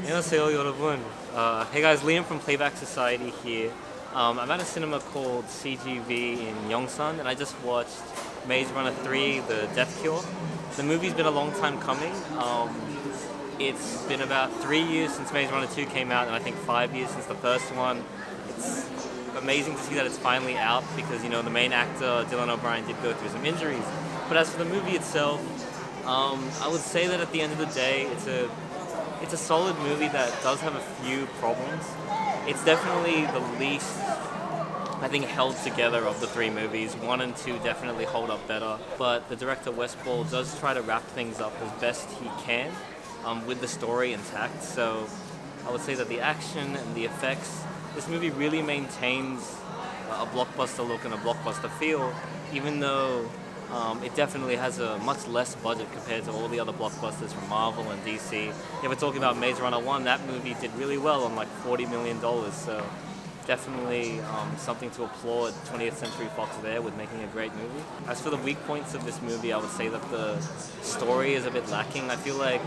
안녕하세요, 여러분. Hey guys, Liam from Playback Society here. I'm at a cinema called CGV in Yongsan, and I just watched Maze Runner 3: The Death Cure. The movie's been a long time coming. It's been about 3 years since Maze Runner 2 came out, and I think 5 years since the first one. It's amazing to see that it's finally out because, you know, the main actor, Dylan O'Brien, did go through some injuries. But as for the movie itself, I would say that at the end of the day, it's a solid movie that does have a few problems. It's definitely the least, I think, held together of the three movies. 1 and 2 definitely hold up better, but the director Wes Ball does try to wrap things up as best he can with the story intact. So I would say that the action and the effects, this movie really maintains a blockbuster look and a blockbuster feel, even though it definitely has a much less budget compared to all the other blockbusters from Marvel and DC. If we're talking about Maze Runner 1, that movie did really well on like $40 million, so definitely something to applaud 20th Century Fox there with making a great movie. As for the weak points of this movie, I would say that the story is a bit lacking. I feel like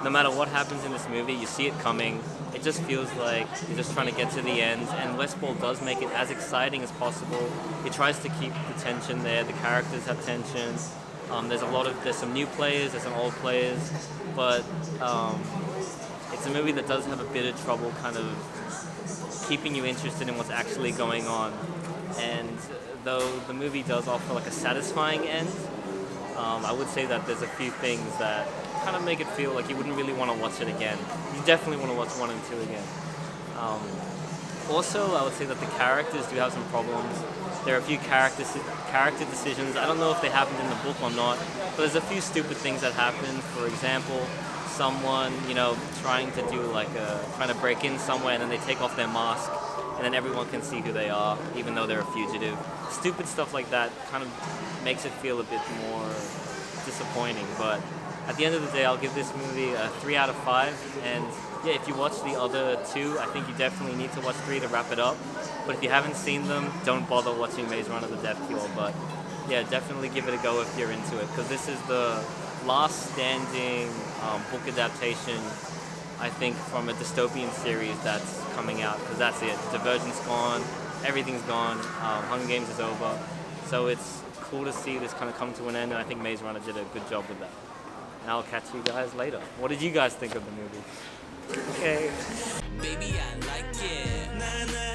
no matter what happens in this movie, you see it coming. It just feels like you're just trying to get to the end, and Wes Ball does make it as exciting as possible. He tries to keep the tension there. The characters have tension. There's some new players, there's some old players, but it's a movie that does have a bit of trouble kind of keeping you interested in what's actually going on. And though the movie does offer like a satisfying end, I would say that there's a few things that kind of make it feel like you wouldn't really want to watch it again. You definitely want to watch 1 and 2 again. Also, I would say that the characters do have some problems. There are a few character decisions. I don't know if they happened in the book or not, but there's a few stupid things that happen. For example, someone, trying to break in somewhere, and then they take off their mask, and then everyone can see who they are, even though they're a fugitive. Stupid stuff like that kind of makes it feel a bit more disappointing, but at the end of the day, I'll give this movie a 3 out of 5, and yeah, if you watch the other 2, I think you definitely need to watch 3 to wrap it up, but if you haven't seen them, don't bother watching Maze Runner: The Death Cure, but yeah, definitely give it a go if you're into it, because this is the last standing book adaptation, I think, from a dystopian series that's coming out, because that's it. Divergent's gone, everything's gone, Hunger Games is over, so it's cool to see this kind of come to an end, and I think Maze Runner did a good job with that. And I'll catch you guys later. What did you guys think of the movie? Okay. Baby, I like it.